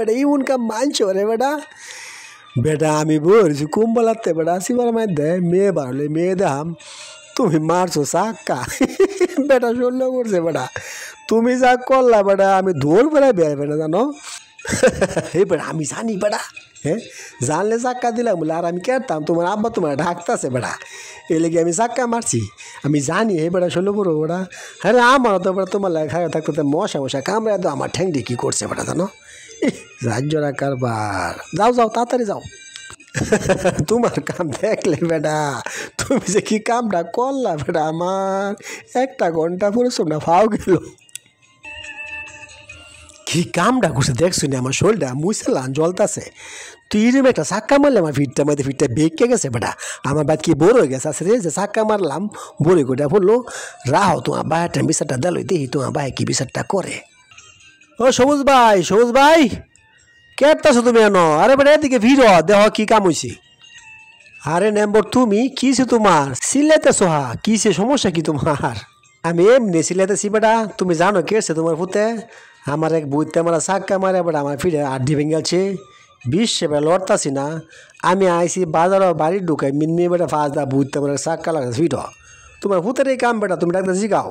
বেটা ইমন কাম মানছো রে বেটা বেটা আমি বলছি কুম্বলাতে বেটা সিবার মধ্যে মেয়ে বাড়লে মেয়ে দেখাম তুমি মারছো চাক্কা বেটা শূন্য করছে বেটা তুমি যা করলা বেটা আমি দৌড় বেড়াই বেড়াই বেটা জানো এই বেটা আমি জানি বেটা হ্যাঁ জানলে চাক্কা দিলাম বলে আর আমি কেটতাম তোমার আব্বা তোমার ঢাকতেছে বেটা এই লেগে আমি চাক্কা মারছি আমি জানি এই বেটা ষোলো বড়ো বেটা হ্যাঁ আমার তো বেটা তোমার লাগে খাওয়া থাকতে মশা মশা কামড়ে তো আমার ঠ্যাংটি কী করছে বেটা জানো রাজ্যরা কারবার যাও যাও তাড়াতাড়ি যাও তোমার কাম দেখলে বেটা তুমি যে কি কামটা করলা বেটা আমার 1 ঘন্টা পরিশ্রম না ফাও গেল কি কামটা করছে দেখছো না আমার শরীরটা মুসলান জ্বলতাছে তুই এরকম একটা চাক্কা মারলে আমার ফিটটা বেঁকে গেছে বেটা আমার বাদ কি বড় হয়ে গেছে আসলে যে চাক্কা মারলাম বড়ি গোটা বললো রাহো তোমার বাইরটা বিচারটা দিল দেখি তোমার ভাই কি বিচারটা করে ও সবুজ ভাই কেটতাছো তুমি এনো আরে বেটা এদিকে ভিড় দেহ কি কাম হয়েছে আরে নেম্বর তুমি কিসে তোমার সিলেতেছো হা কিসে সমস্যা কি তোমার আমি এমনি সিলেতেছি বেটা তুমি জানো কেছে তোমার ফুতে আমার এক বুঝতে আমার চাক্কা মারে বেটা আমার ফিরে আড্ডি ভেঙেছে বিশ্বে বেলা লড়তাছি না আমি আইসি বাজারও বাড়ি ঢুকাই মিনমি বেটা ফাঁসদা বুঝতে আমার চাক্কা লাগে ফিট তোমার ফুতের এই কাম বেটা তুমি ডাক্তার শিখাও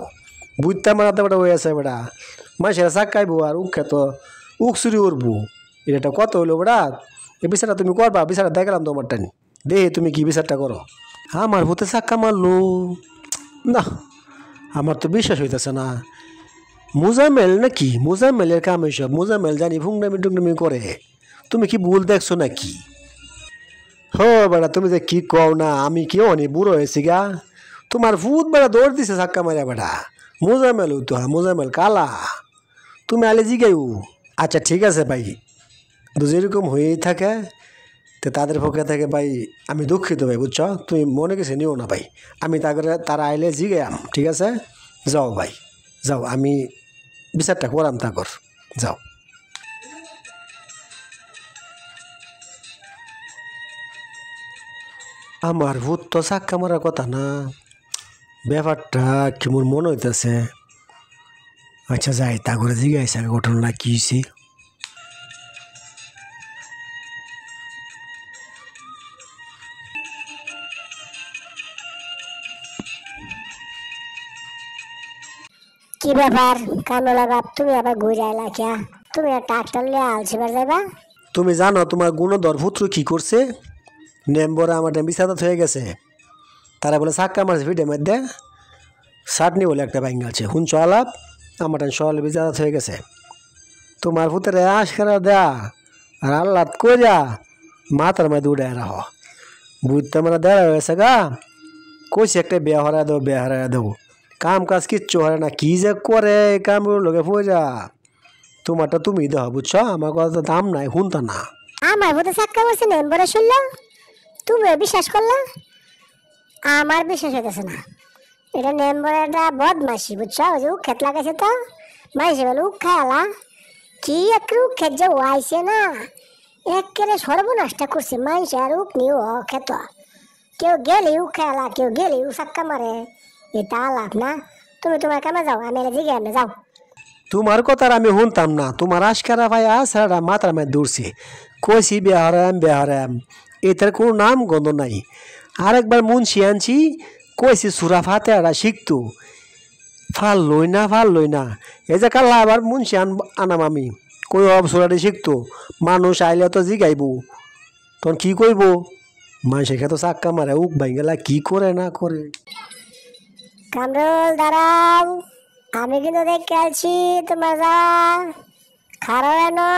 বুঝতে মারাতে বেটা হয়ে আছে বেটা মাসেরা চাক্কাইবো আর উখ খেত উখ চুরি উঠবো এটা কত হইলো বেটা এই বিচারটা তুমি করবা বিচারটা দেখালাম তোমার টানি দে তুমি কি বিচারটা করো আমার ভূতে চাক্কা মারলো না আমার তো বিশ্বাস হইতেছে না মুজামেল নাকি মুজামেলের কাম এইসব মুজামেল জানি ফুংনামি টুংনামি করে তুমি কি ভুল দেখছো নাকি হো বেটা তুমি যে কি কও না আমি কি অনেক বুড়ো হয়েছি গা তোমার ভূত বেড়া দৌড় দিছে চাক্কা মারিয়া বেটা মুজামেল তো মুজামেল কালা তুমি আলে জিগাইও আচ্ছা ঠিক আছে ভাই যেরকম হয়েই থাকে তো তাদের পক্ষে থেকে ভাই আমি দুঃখিত ভাই বুঝছো তুমি মনে কিছু নিও না ভাই আমি তারা আইলে জিগাম ঠিক আছে যাও ভাই যাও আমি বিচারটা করাম তাকর যাও আমার ভূত তো চাক্কা মারার কথা না ব্যাপারটা কেমন মনে হইতেছে আচ্ছা যাই তা করে জিগাইছে ঘটনা কি হয়েছে কি ব্যাপার কামলা বাপ তুমি আবার ঘুরে আইলা কিয়া তুমি ট্রাক্টর লিয়ে আলছিবার যাইবা তুমি জানো তোমার গুণধর পুত্র কি করছে নেম্বরে আমার বিছাদাত হয়ে গেছে তারা বলে চাক্কা মারছে ফিটে মধ্যে চাটনি বলে একটা ব্যাঙ্গ আছে হুন চলাপ আমার সকালে বিছাদাত হয়ে গেছে তোমার পুত্রে আশ করা দেয়া আর আল্লাহ কইরা মাথার মধ্যে উড়ে রাহ বুঝতে মানে দেওয়া হয়েছে গা কইছে একটা বিয়া হারাই দেবো কাম কাজ কিচ্ছু হয় না কি যে করে কাম লোকে পয়সা তোমারটা তুমি দেওয়া বুঝছো আমার কথা দাম নাই শুনতা না আমার ভূতে চাক্কা মারছে নেম্বরে শুনলো তুমি বিশ্বাস করলা আমার বিশ্বাস হইতেছে না এটা নেম্বরে একটা বদমাসি বুঝছো ওই যে উক্ষেত লাগাইছে তো মাইসে বলে উখ খায়ালা কি এক উক্ষেত যে আইছে না একেবারে সর্বনাশটা করছে মাইসে আর উখ নিও খেত কেউ গেলে উখ খায়ালা কেউ গেলে উ চাক্কা মারে এটা লাভ না তুমি তোমার কামে যাও আমি জিগে আমি যাও তোমার কথা আমি শুনতাম না তোমার আশকারা ভাই আসারা মাথার মধ্যে দূরছে কইছি বেহারাম এটার কোনো নাম গন্ধ নাই আরেকবার মুন্সি আনছি কইছি সুরা ফাতে আর শিখতো ফাল লই না এই যে কাল্লা আবার মুন্সি আনাম আমি কই সুরাটি শিখতো মানুষ আইলে তো জিগাইব তখন কি কইব মানুষের খেতো চাক্কা মারে উক ভাই গেলা কি করে না করে কামরুল দাঁড়াও আমি কিন্তু দেখে আছি তোমার যা খারাপ এনো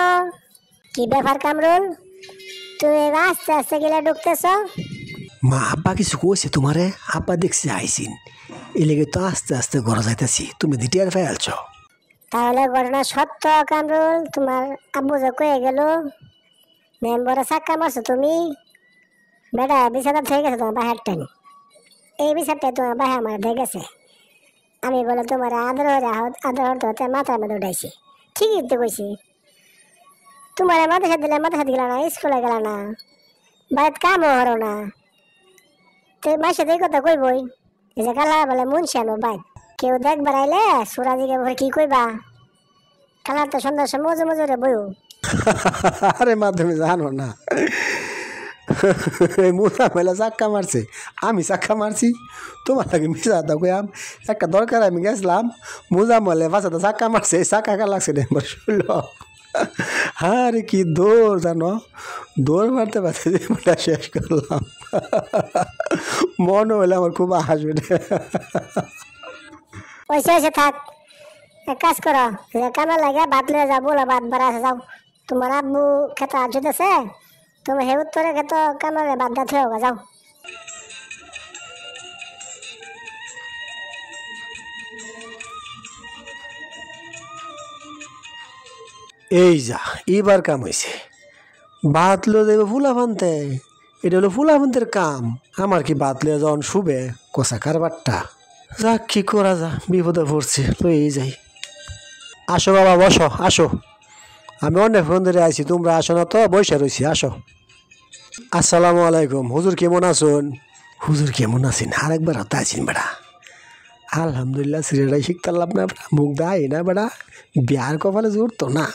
কি ব্যাপার কামরুল তুমি আস্তে আস্তে গেলে ঢুকতেছ মা আব্বা কিছু কইছে তোমারে আব্বা দেখছি আইসিন এই লেগে তো আস্তে আস্তে ঘরে যাইতেছি তুমি দ্বিতীয় ফেলছ তাহলে ঘটনা সত্য কামরুল তোমার আব্বু যে কয়ে গেল মেম্বরে চাক্কা মারছো তুমি বেটা বিছানা থেকে গেছে তোমার বাহার টান এই বিচারটা তোমার বাহে আমার দেখেছে আমি বলে তোমার আদর হতে মাথার মধ্যে উঠাইছি ঠিকই তো কইছি তোমার মাথা দিলে মাথা গেল না স্কুলে গেল না বাড়িতে কামও হলো না তো মাসে এই কথা কইবই এই যে কালা বলে মুন্সি আনো বাইক কেউ দেখবার আইলে সুরাজিকে কি কইবা কালার তো সন্ধ্যার সময় মজুরে বইও আরে মা তুমি জানো না মুসা মেলা চাক্কা মারছে, আমি চাক্কা মারছি। তোমার লাগে মিশা দাও কই একটা দরকার আমি গেছিলাম, মোজা মলে বাসাতে চাক্কা মারছে, চাক্কা কা লাগছে এবার শুনল। হ্যাঁ রে কি দৌড় জানো, দৌড় মারতে পারছে যে শেষ করলাম। মনে হলে আমার খুব হাসবে। ওইসে থাক, এক কাজ করো, কামে লাগে ভাত লিয়ে যাও, বলো ভাত বাড়া যাও। তোমার আব্বু খেতে আজ যেতেছে, তুমি হে উত্তরে খেত কামালে বাদ দা থে যাও। এই যা এবার কাম হয়েছে, ভাত লো দেবে ফুলা ফানতে, এটা হলো ফুলা ফানতের কাম। আমার কি ভাত লিয়ে যখন শুবে কষা কারবারটা। যাক কি করা যা, বিপদে পড়ছে, লই যাই। আসো বাবা বসো, আসো, আমি অনেক ফোন ধরে আইছি, তোমরা আসো না তো, বসে রয়েছি, আসো। আসসালামু আলাইকুম, হুজুর কেমন আছেন? হুজুর কেমন আছেন আরেকবার হতে আছেন বেড়া? আলহামদুলিল্লাহ, সিরিয়ালটাই শিখতে পারলাম না বেড়া, মুখ দায় না বেড়া, বিয়ার কপালে জোর তো না,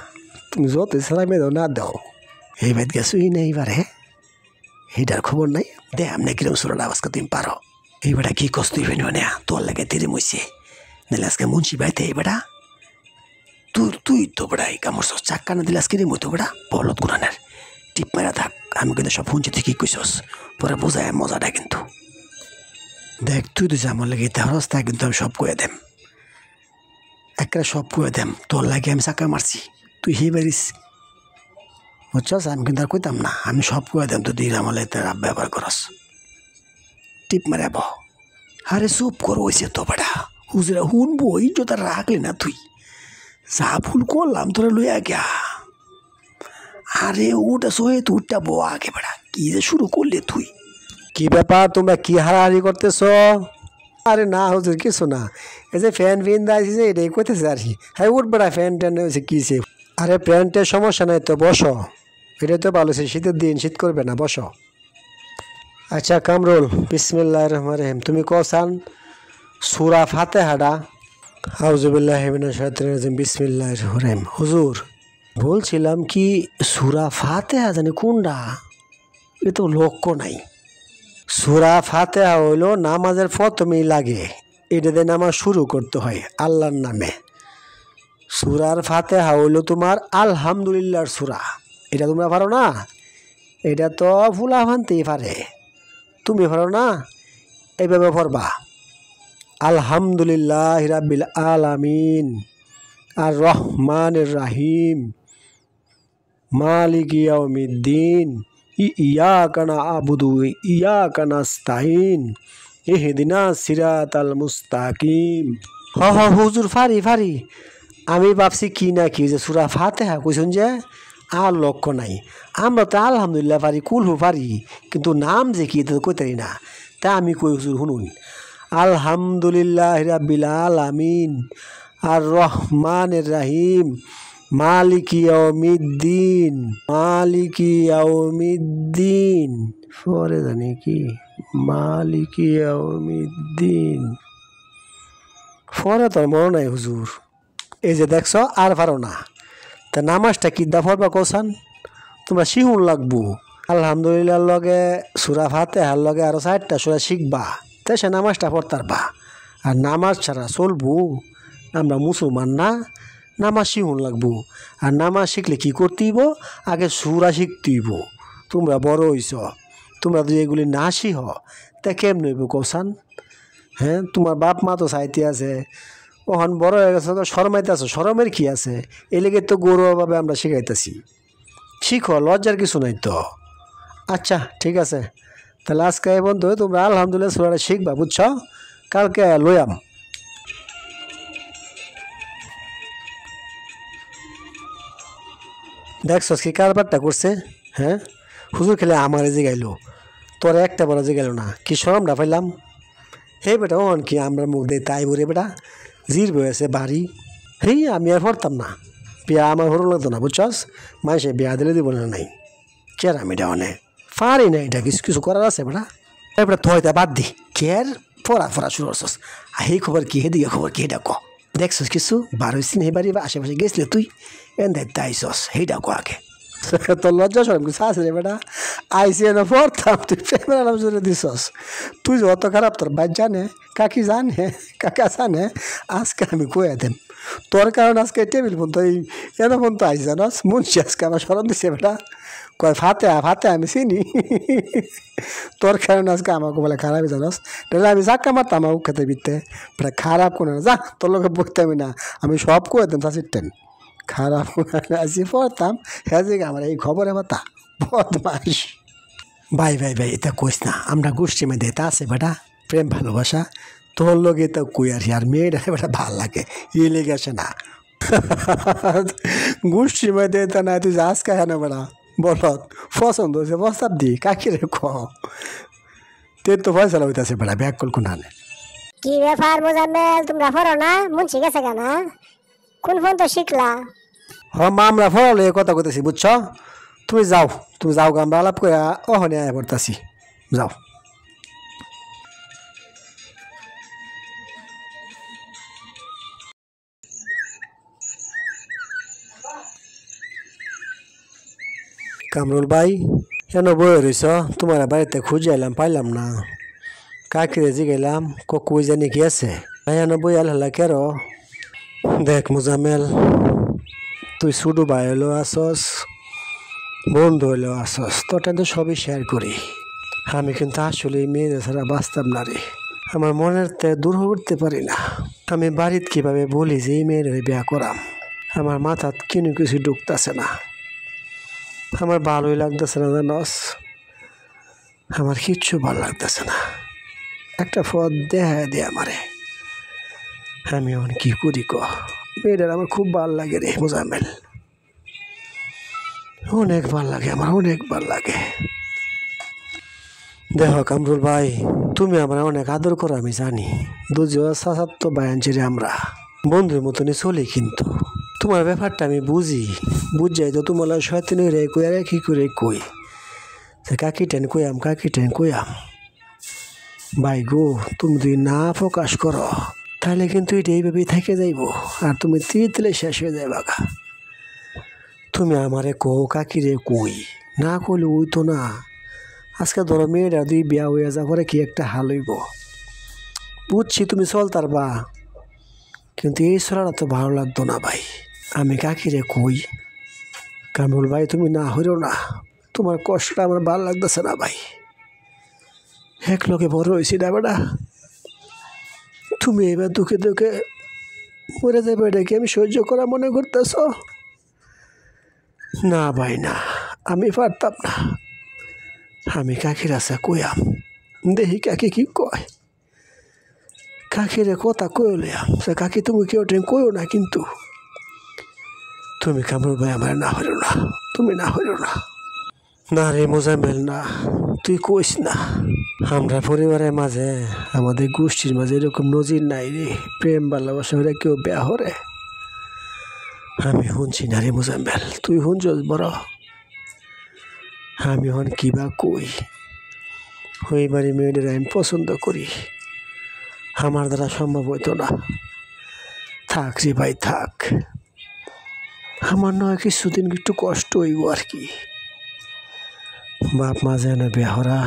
তুমি যত সালামে দাও না দাও। এই বাদ গেছুই না এইবারে, এইটার খবর নাই, দে আমনে কিরম সুরার আওয়াজ তুমি পারো। এই বেটা কি কষ্ট তুই ফেনি মানে তোর লাগে তেরে মইছে, নাহলে আজকে মুন্সি বাইতে এই বেটা তুই তো বেড়া এই কামড় চাক্কা না দিলে আজকে রে মতো বেড়া বলত কোরআনের টিপ মারা থাক। আমি কিন্তু সব শুনছি তুই কি কইছস, পরে বোঝায় মজাটা কিন্তু। দেখ তুই তো যেমন লাগে তাহস তা কিন্তু আমি সব কয়ে দেম, একটা সব কয়ে দেম। তোর লাগে আমি চাক্কা মারছি, তুই হে পারিস বুঝছস, আমি কিন্তু আর কইতাম না, আমি সব কয়ে দেম। তুই আমলে তার ব্যবহার করস, টিপ মারে বহ। আরে চুপ কর, হয়েছে তো বেড়া, হুজুরা শুনবো, এই জোতা রাখলি না তুই, যা ভুল করলাম তোরা লইয়া গিয়া। আরে ওটা সহে তুই উঠটা বো আগে বেড়া, কি যে শুরু করলে তুই? কি ব্যাপার, তোমরা কি হারাহারি করতেছ? আরে না হুজুর কিছু না, এই যে ফ্যান ফিন দাইছি যে এটাই করতেছে আর কি। হ্যাঁ উঠ বেড়া, ফ্যান ট্যান হয়েছে কিসে? আরে প্যান্টের সমস্যা নাই তো, বসো, এটাই তো ভালো, শীতের দিন শীত করবে না, বসো। আচ্ছা কামরুল, বিসমিল্লাহির রহমানির রহিম, তুমি কসান সূরা ফাতিহাটা। আউযুবিল্লাহি মিনাশ শাইতানির রাজিম, বিসমিল্লাহির রহমানির রহিম। হুজুর বলছিলাম কি, সূরা ফাতিহা জানি কোনটা, এ তো লক্ষ্য নাই। সূরা ফাতিহা হইল নামাজের প্রথমেই লাগে, এটা দিয়ে নামাজ শুরু করতে হয় আল্লাহর নামে। সূরার ফাতিহা হইল তোমার আলহামদুলিল্লাহর সূরা, এটা তোমরা পারো না? এটা তো ফুলা ভানতেই পারে, তুমি পারো না? এইভাবে পড়বা, আলহামদুলিল্লাহ রাব্বিল আলামিন আর রহমানির রাহিম মালিকি ইয়াউমিদ্দিন ইয়াকা না'বুদু ওয়া ইয়াকা নাস্তাইন ইহদিনাস সিরাতাল মুস্তাকিম। হুজুর ফারি, আমি ভাবছি কি না কি যে সূরা ফাতিহা কইছেন যে আর লক্ষ্য নাই। আমরা তো আলহামদুলিল্লাহ পারি, কুলহু পারি, কিন্তু নাম যে কি তো কইতারি না। তা আমি কই হুজুর শুনুন, আলহামদুলিল্লাহ রাব্বিল আলামিন আর রহমানির রাহিম মালিকি ইয়াউমিদ্দিন পরে জানি কি মালিকি ইয়াউমিদ্দিন পরে তোর মনে নাই হুজুর। এই যে দেখছ আর পারো না, তা নামাজটা কি দা পড়বা কোসান, তোমরা শিহুন লাগবো। আলহামদুলিল্লাহর লগে সূরা ফাতিহার লগে আরো 4টা সূরা শিখবা, তা সে নামাজটা পড়তারবা। আর নামাজ ছাড়া চলবো? আমরা মুসলমান না, নামাজ শিখুন লাগবো। আর নামাজ শিখলে কি করতেইব, আগে সূরা শিখতেইব। তোমরা বড় হইছ, তোমরা যদি এগুলি না শিখ তা কেমন হইব কোসান? হ্যাঁ, তোমার বাপ মা তো চাইতে আছে, ওখান বড় হয়ে গেছে তো শরমাইতে আছো, শরমের কি আছে? এই লেগে তো গৌরবভাবে আমরা শিখাইতেছি, শিখো, লজ্জার কিছু নাই তো। আচ্ছা ঠিক আছে, তাহলে আজকে এই বন্ধু তোমরা আলহামদুলিল্লাহ সূরাটা শিখবা, বুঝছ? কালকে লইয়াম। দেখছস কি কারবারটা করছে? হ্যাঁ হুজুর খেলে আমার জিগাইলো, তোর একটা বড় জিগাইলো না, কি শরমটা পাইলাম। হে বেটা ওন কি আমরা মুখ দিয়ে তাই বলে বেটা জির বয়েছে বাড়ি। হেই আমি আর পড়তাম না, বিয়া আমার হরো লাগতো না, বুঝছস? মাইসে বিয়া দিলে দিব না নাই, কেরাম এটা অনেক পারি না, এটা কিছু কিছু করার আছে বেটা। এবার তো হয়তো বাদ দি, কের পড়া শুরু করছস, এই খবর কি, হেদিকে খবর কি, এটা ক দেখছস কিছু বার হইছিস হে বাড়ি বা আশেপাশে গেছলে তুই এন দেখতে আইসস সেইটা কো আগে তোর লজ্জা সরম কিছু আছে রে বেটা আইসি না পড়তাম তুই প্রেমের আলাপ জুড়ে দিছস তুই যে অত খারাপ তোর ভাই জানে কাকি জানে কাকা জানে আজকে আমি কয়ে দেম তোর কারণ আজকে টেবিল ফোন তো এই এনে ফোন তো আইস জানস মুন্সি আজকে আমার স্মরণ দিছে বেটা কয় ফাতে আমি চিনি তোর কারণ আজকে আমাকে বলে খারাপই জানস তাহলে আমি চাক্কা মারতাম আমার খেতে বিতে বেটা খারাপ কোনো না যা তোর লোকে বকতামই না আমি সব করে দেম চাষির খারাপ আসি পড়তাম হ্যাঁ যে আমার এই খবরে বাতা বদমাস ভাই এটা কইস না আমরা গোষ্ঠী মধ্যে এটা আছে বেটা প্রেম ভালোবাসা তোর লোকে তো কই আর মেয়েটা বেটা ভাল লাগে ই লেগে আসে না গোষ্ঠীর মধ্যে এটা না তুই যাস খায় না বেটা বলত পছন্দ হয়েছে প্রস্তাব দি কাকিরে খ তে তো ফয়সালা হইতাছে বেটা ব্যাগ কল কোন হানে কি ব্যাপার মোজাম্মেল তোমরা পড়ো না মুন্সি গেছে কেনা কোন ফোন তো শিখলা মা আমরা ফলে কথা কইতেছি বুঝছ তুমি যাও আমরা আলাপ করে ওখানে আয় পড়তাছি যাও কামরুল ভাই কেন বয়ে রইছ তোমার বাড়িতে খুঁজে এলাম পাইলাম না কাকিরে জিগেলাম কই জানি কি আছে এন বই আল্লাহ কেন দেখ মুজামেল তুই শুধু ভাই হলেও আসস বন্ধু হলেও আসস তোরটা তো সবই শেয়ার করি আমি কিন্তু আসলে মেয়েদের ছাড়া বাঁচতাম না রে আমার মনের তে দূর উঠতে পারি না আমি বাড়িতে কিভাবে বলি যে এই মেয়ের বিয়া করাম আমার মাথাত কিছু ঢুকতেছে না আমার ভালোই লাগতেছে না জানস আমার কিচ্ছু ভালো লাগতেছে না একটা পথ দেখা দে আমারে আমি এখন কি করি ক মেয়েটার আমার খুব ভালো লাগে রে মোজামেল অনেক ভাল লাগে আমার অনেক ভাল লাগে দেখো কামরুল ভাই তুমি আমার অনেক আদর করো আমি জানি দুজো সাসাত্ত বায়ানছি রে আমরা বন্ধুর মতনই চলি কিন্তু তোমার ব্যাপারটা আমি বুঝাই তো তোমার শয়তানি রে কই আর কি করে কই কাকি টেন কইয়াম ভাই গো তুমি যদি না প্রকাশ করো তাহলে কিন্তু এটা এইভাবেই থেকে যাইব আর তুমি তিলে শেষ হয়ে যাইবা গা তুমি আমারে কাকিরে কই না কইলে ওই তো না আজকে ধরো মেয়েরা দুই বিয়া হয়ে যা করে কি একটা হাল হইব বুঝছি তুমি চলতার বা কিন্তু এই চলাটা তো ভালো লাগতো না ভাই আমি কাকিরে কই কামরুল ভাই তুমি না হইরো না তোমার কষ্টটা আমার ভালো লাগতেছে না ভাই এক লোকে বড় হয়েছি না বেটা তুমি এবার দুঃখে মরে যাবে এটাকে আমি সহ্য করা মনে করতেছ না ভাই না আমি পারতাম না আমি কাকির আশা কইয়াম দেখি কাকি কি কয় কাকিরে কথা কইলাম সে কাকি তুমি কেউ টেন কইও না কিন্তু তুমি কামরুল ভাই আমার না হইল না তুমি না হইল না রে মোজামেল না তুই কইস না আমরা পরিবারের মাঝে আমাদের গোষ্ঠীর মাঝে এরকম নজির নাই রে প্রেম ভালোবাসা হলে কেউ বেয়া হরে আমি শুনছি না রে মোজামেল তুই শুনছস বড় আমি হন কিবা কই ওই বাড়ি মেয়েদের আমি পছন্দ করি আমার দ্বারা সম্ভব হইতো না থাক রে ভাই থাক আমার নয় কিছুদিন একটু কষ্ট হইব আর কি বাপ মা যেন বেহরা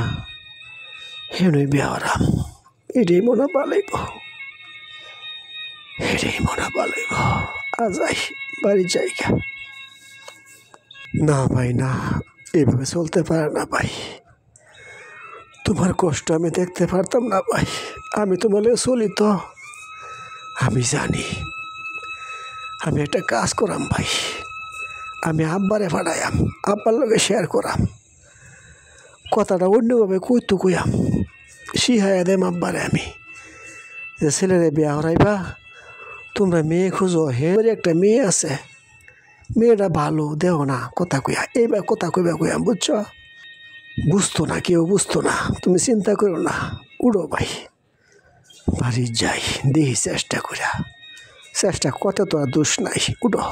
হেনই বেহরা এটাই মনে পালাইব আজাই বাড়ি জায়গা না ভাই না এইভাবে চলতে পারে না ভাই তোমার কষ্ট আমি দেখতে পারতাম না ভাই আমি তোমার চলি তো আমি জানি আমি একটা কাজ করাম ভাই আমি আব্বারে পাঠাইয়াম আব্বার লগে শেয়ার করাম কথাটা অন্যভাবে কইয়াম শিহাইয়া দেম আব্বারে আমি যে ছেলেরে বিয়া হরাইবা তোমরা মেয়ে খুঁজো একটা মেয়ে আছে মেয়েটা ভালো দেও না কথা কইয়া এইবার কথা কইয়াম বুঝছো কেউ বুঝতো না তুমি চিন্তা করো না উড়ো ভাই বাড়ি যাই দেখি চেষ্টা করতে তো আর দোষ নাই উঠো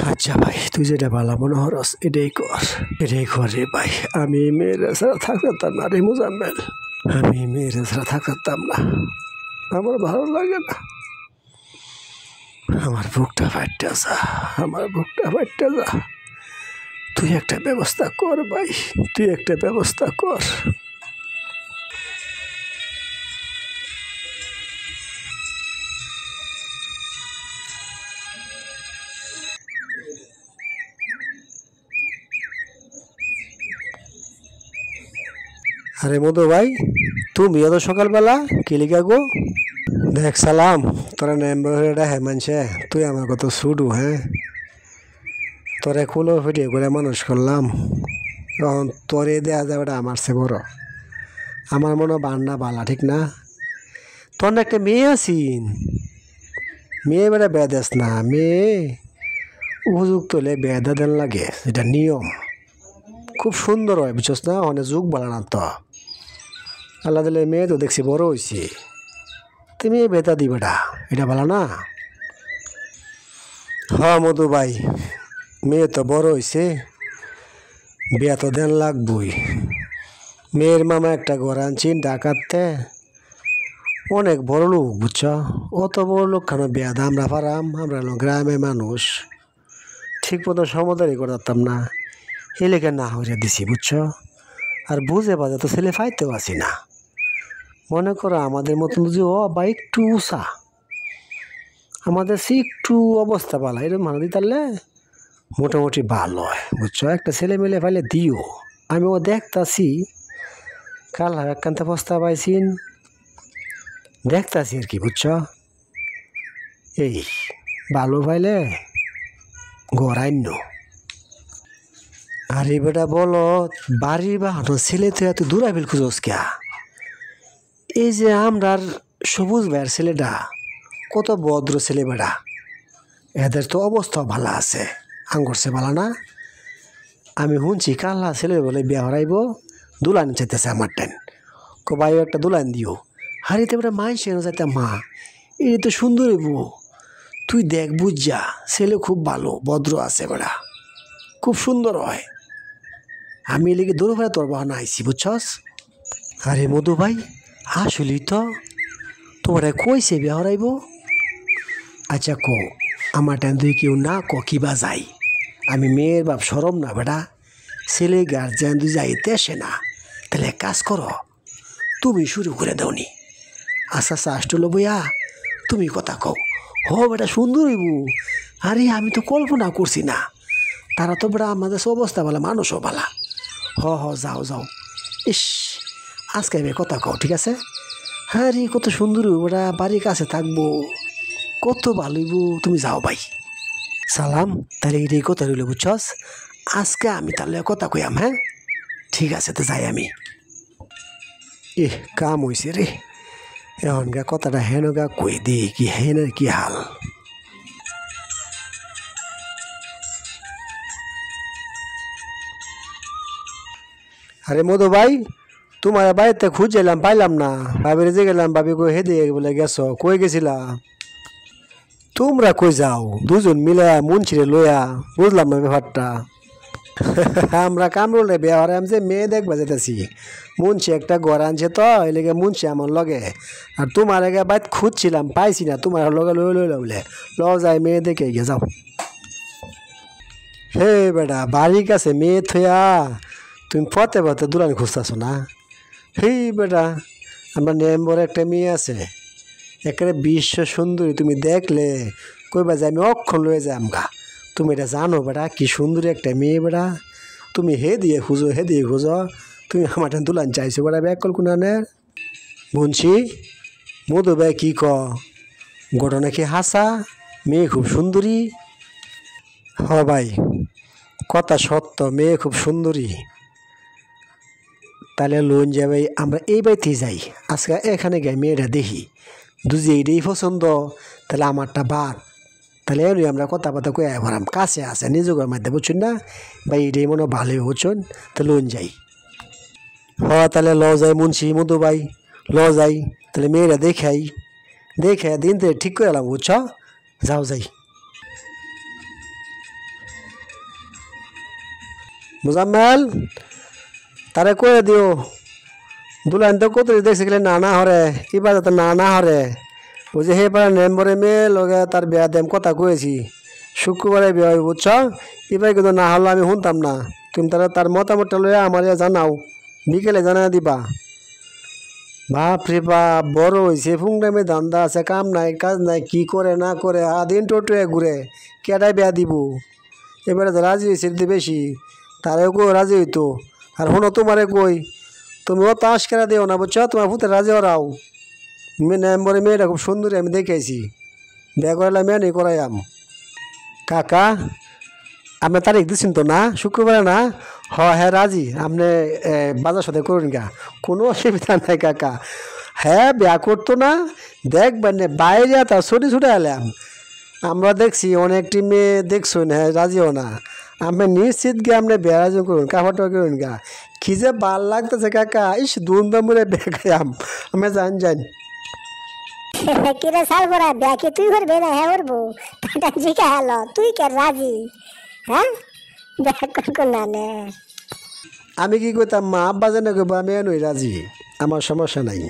আচ্ছা ভাই তুই যেটা ভালো মনে হরস এটাই কর রে ভাই আমি মেয়ের ছাড়া থাকতাম না রে মোজাম্মেল আমি মেয়ের ছাড়া থাকতাম না আমার ভালো লাগে না আমার বুকটা ফাটতে যা, আমার বুকটা ফাটতে যা। তুই একটা ব্যবস্থা কর ভাই, তুই একটা ব্যবস্থা কর। আরে মধু ভাই, তুমি এত সকালবেলা কি লিখা গো? দেখ সালাম, তোরা নেম্বরটা হ্যাঁ মানছে, তুই আমার কত ছুটু হ্যাঁ, তোরে কুলো ফিটিয়ে করে মানুষ করলাম, তখন তোরে দেওয়া যাবে আমার সে বড়। আমার মনে বান্না বালা ঠিক না? তোর না একটা মেয়ে আছিন, মেয়ে বেড়া বেদেস না, মেয়ে উপযুক্ত হলে বেদা দেন লাগে, এটা নিয়ম। খুব সুন্দর হয় বুঝছস না, অনেক যুগ বাড়া না তো। আল্লাহ দিলে মেয়ে তো দেখছি বড় হয়েছে, তুমি বেতা দিবেটা, এটা ভালো না? হ্যাঁ মধু ভাই, মেয়ে তো বড় হয়েছে, বিয়া তো দেন লাগবই। মেয়ের মামা একটা ঘর আনছেন ঢাকাতে, অনেক বড় লোক বুঝছ। অত বড় লোক কেন বিয়া দা আমরা পারাম? আমরা গ্রামের মানুষ, ঠিক মতো সমদারি করতাম না, এই লেগে না হইয়া দিছি বুঝছ। আর বুঝে বাজে তো ছেলে ফাইতেও আসি না। মনে করো আমাদের মতন যে ও বা একটু উষা, আমাদের সে একটু অবস্থা ভালো, এরকম মানুষ দিতারলে মোটামুটি ভালো হয় বুঝছো। একটা ছেলে মেলে ফাইলে দিও, আমি ও দেখতাছি, কাল একখানতে প্রস্তাব পাইছিন, দেখতাছি আর কি বুঝছো। এই ভালো পাইলে গড়াইন্য। আর এই বেটা বলো বাড়ির বাহানো ছেলে তো এত দূরাবিল খুঁজোস কে? এই যে আমরার সবুজ ভাইয়ের ছেলেটা কত ভদ্র ছেলে বেটা, এদের তো অবস্থা ভালো আছে, আঙ্গরছে ভালো না? আমি শুনছি কাল্লা ছেলে বলে বিয়া হরাইব, দুলান চাইতেছে আমার টাইম, কো ভাই একটা দুলান দিও। হারিতে বেটা মাই সে যাইতে মা এই তো সুন্দর বউ, তুই দেখ বুঝ যা, ছেলে খুব ভালো ভদ্র আছে বেটা, খুব সুন্দর হয়। আমি এলিগে দূর ভাই তোর বাহানা আইসি বুঝছস। আরে মধু ভাই আসলি তো তোরা কইছে বিয়া হরাইব? আচ্ছা কো আমার টাইম তুই কেউ না ক কিবা যাই, আমি মেয়ের বাপ সরম না বেটা, ছেলে গার্জিয়ান তুই যাইতে আসে না, তাহলে এক কাজ করো, তুমি শুরু করে দাওনি। আচ্ছা আচ্ছা আসলো বইয়া তুমি কথা কও, হ বেটা সুন্দর হইব। আরে আমি তো কল্পনা করছি না, তারা তো বেটা আমাদের অবস্থা ভালো, মানুষও ভালা। হ হ যাও যাও, ইস আজকে আমি কথা কও ঠিক আছে। হ্যাঁ রে কত সুন্দর ওরা বাড়ির কাছে থাকবো, কত ভালো হইব, তুমি যাও ভাই। সালাম, তাহলে এটাই কথা রইল বুঝছস, আজকে আমি তাহলে কথা কইয়াম। হ্যাঁ ঠিক আছে, তো যাই আমি। কাম হয়েছে রে, এখন গা কথাটা হেন গা কই দি কি হেনের কি হাল। আরে মধু ভাই, তোমার বাড়িতে খুঁজছিলাম পাইলাম না, ভাবির যে গেলাম, ভাবি কই হেদে বলে গেছো, কই গেছিলা? তোমরা কই যাও দুজন মিলে মুন্সিরে লইয়া, বুঝলাম না ব্যাপারটা। আমরা কামরুলে বিয়া হরে আমি যে মেয়ে দেখবা যেতেছি, মুন্সি একটা ঘর আনছে তো এই লেগে মুন্সি আমার লগে, আর তোমার আগে বাইত খুঁজছিলাম পাইছি না, তোমার লগে লই লইল বলে ল যাই মেয়ে দেখে গিয়ে যাও। হে বেটা বাড়ির কাছে মেয়ে থইয়া তুমি পথে পথে দুলান খুঁজতেছো না? হেই বেটা আমার নেম্বরে একটা মেয়ে আছে, একেবারে বিশ্ব সুন্দরী, তুমি দেখলে কইবা যে আমি অক্ষণ লয়ে যাই আমগা। তুমি এটা জানো বেটা কি সুন্দরী একটা মেয়ে বেটা, তুমি হে দিয়ে খুঁজো হে দিয়ে খুঁজো, তুমি আমার দুলান চাইছো বেটা ব্যাগ কল কোনানের। মুন্সি মধু ভাই কি ক, ঘটনা কি হাসা? মেয়ে খুব সুন্দরী? হ ভাই কথা সত্য, মেয়ে খুব সুন্দরী। তাহলে লোন যাবে, আমরা এই বাড়িতেই যাই আজকে, এখানে গাই মেয়েটা দেখি, দুজি এইটাই পছন্দ, তাহলে আমারটা বাদ, তাহলে এরই আমরা কথাবার্তা কয়ে ভরাম, কাছে আছে নিজের মধ্যে বুঝছেন না ভাই, এইটাই মনে ভালোই বুঝছেন, তো লোন যাই। হ তাহলে ল যাই মুন্সি মধু ভাই, ল যাই, তাহলে মেয়েরা দেখাই, দেখে দিন তো ঠিক করে এলাম বুঝছ, যাও যাই। মুজাম্মেল তারে কয়ে দিও, দুলান তো কত দেখছে গেলে না না হরে, এবার তো না না হরে, ওই যে হে পাড়া নম্বরে মেয়ে লগে তার বিয়া দেম কথা কয়েছি শুক্রবারে বিয়া হইব বুঝছ এবার কিন্তু না হলে আমি শুনতাম না তুমি তার মতামতটা লইয়া আমার জানাও বিকেলে জানা দিবা বাপ রে বাপ বড় হয়েছে ফুংডামে ধান্দা আছে কাম নাই কাজ নাই কি করে না করে দিন টোটো ঘুরে কেটাই বিয়া দিব এবারে তো রাজি হয়েছে বেশি তারেও কই রাজি হইতো আর শোনো তোমারে কই তুমি ও তাস খেলা দিও না বুঝছো তোমার ভূতে রাজি ওরাও নম্বরে মেয়েটা খুব সুন্দরী আমি দেখেছি বিয়া করাইলাম মেয়ে নেই করাইয়াম কাকা আপনি তারিখ দিচ্ছেন তো না শুক্রবারে না হ্যাঁ রাজি আপনি বাজার সাথে করুন গা কোনো অসুবিধা নাই কাকা হ্যাঁ বিয়া করতো না দেখবেন না বাইরে তার ছুটি ছুটে এলাম আমরা দেখছি অনেকটি মেয়ে দেখছুন হ্যাঁ রাজিও না আপনি নিশ্চিত গিয়ে আপনি বিয়া রাজি করুন কাপড়টা করুন গা কি যে ভাল লাগতেছে কাকা ইস ধুমধামুরে বেগাম আমি জান কিরে সাল বড়া বিয়া কি তুই করবে না হ্যাঁ করবো তাটা জিকা হলো তুই কে রাজি হ্যাঁ বিয়া করবো না নে আমি কি কইতাম মা আব্বা জানে কইবা আমি নই রাজি আমার সমস্যা নাই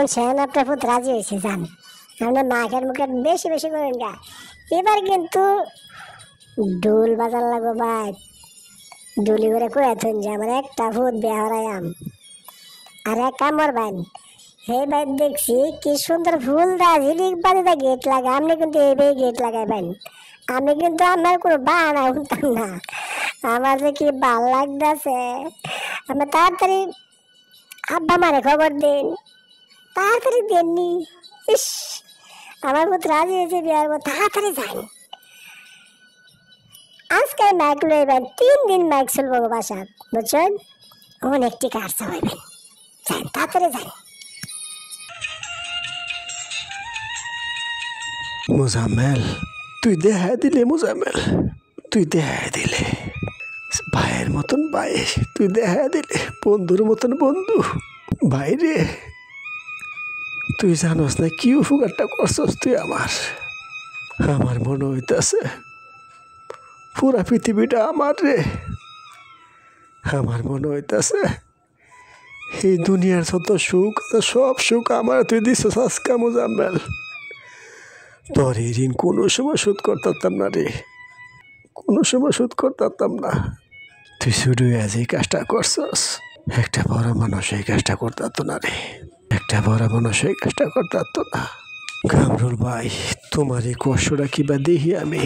সেন আপনার পুত রাজি হয়েছে জান আপনার মাখের মুখে বেশি বেশি করেন গা এবার কিন্তু ঢোল বাজার লাগবো ভাই ডুলি করে কয়ে থন যে আমার একটা ভূত বিয়া হরাইয়াম আর এক কামর বাইন হে ভাই দেখছি কি সুন্দর ফুল দা ঝিলিক বাজে দা গেট লাগে আপনি কিন্তু এইভাবে গেট লাগাইবেন আমি কিন্তু আমার কোনো বাহানা শুনতাম না আমার যে কি ভাল লাগতেছে আমি তাড়াতাড়ি আব্বা মারে খবর দিন তাড়াতাড়ি দেননি ইস আমার মতো রাজি হয়েছে বিয়ার মতো তাড়াতাড়ি যাই আজকে মাইক লইবেন 3 দিন মাইক চলবো বাসা বুঝছেন অনেকটি কারসা হইবেন যাই তাড়াতাড়ি যাই মোজাম্মেল তুই দেখা দিলে মোজাম্মেল তুই দেখা দিলে ভাইয়ের মতন ভাই তুই দেখা দিলে বন্ধুর মতন বন্ধু ভাই রে তুই জানোস না কি উপকারটা করছস তুই আমার মনে হইতেছে পুরা পৃথিবীটা আমার রে আমার মনে হইতেছে এই দুনিয়ার যত সুখ সব সুখ আমার তুই দিছস আজকা মোজাম্মেল তোর এই ঋণ কোনো সময় শোধ করতাম না রে কোনো সময় শোধ করতাম না তুই শুধু আজ এই কাজটা করছস একটা বড় মানুষ এই কাজটা করতো না রে একটা বড় মানুষ এই কাজটা করতো না কামরুল ভাই তোমার এই কষ্টটা কিবা দেখি আমি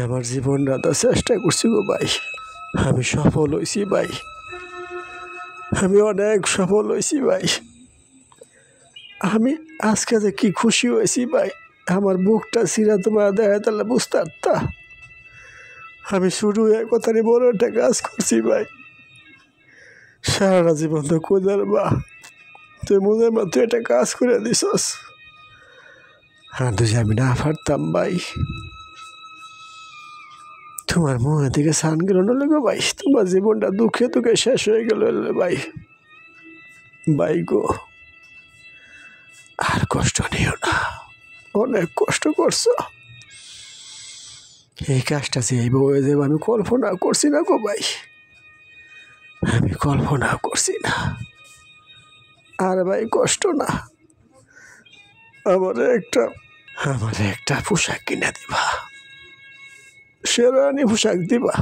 আমার জীবনটা চেষ্টা করছি গো ভাই আমি সফল হয়েছি ভাই আমি অনেক সফল হয়েছি ভাই আমি আজকে যে কি খুশি হয়েছি ভাই আমার বুকটা ছিঁড়া তোমার দেখা তাহলে বুঝতে পারতা আমি শুরু এক কথারই বড় একটা কাজ করছি ভাই সারা জীবন তো কোদার বা তুই মনে তুই একটা কাজ করে দিছস আর যদি আমি না পারতাম ভাই তোমার মুখে থেকে সান গেল না গো ভাই তোমার জীবনটা দুঃখে দুঃখে শেষ হয়ে গেল ভাই ভাই গো আর কষ্ট নিও না অনেক কষ্ট করছো এই কাজটা যে এই বউ দেব আমি কল্পনা করছি না গো ভাই আমি কল্পনা করছি না আর ভাই কষ্ট না আমার একটা পোশাক কিনে দিবা শেরওয়ানি পোশাক দিবা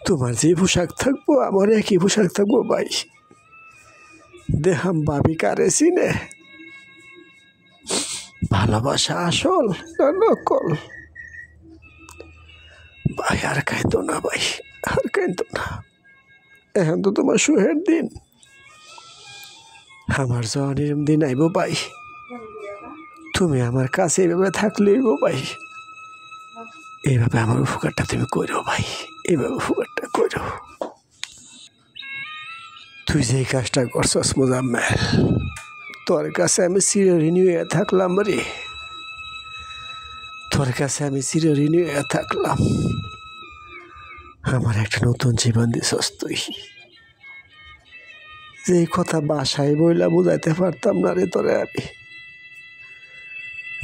তোমার যে পোশাক থাকবো আমার একই পোশাক থাকবো ভাই দেহাম ভাবি কারে চিনে ভালোবাসা আসল না নকল ভাই আর কাইতো না ভাই আর কাইতো না এখন তো তোমার সুখের দিন আমার জনের দিন আইব ভাই তুমি আমার কাছে এইভাবে থাকলেই গো ভাই এইভাবে আমার উপকারটা তুমি করো ভাই এইভাবে উপকারটা করো তুই যে কাজটা করছস মোজাম্মেল তোর কাছে আমি চিরঋণী হয়ে থাকলাম রে তোর কাছে আমি চিরঋণী হয়ে থাকলাম আমার একটা নতুন জীবন দিছস তুই যে কথা বাসায় বইলা বুঝাইতে পারতাম না রে তোরে আমি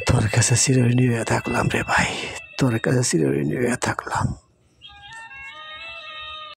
তোর কাছে চিরঋণী হয়ে থাকলাম রে ভাই তোর কাছে চিরঋণী হয়ে থাকলাম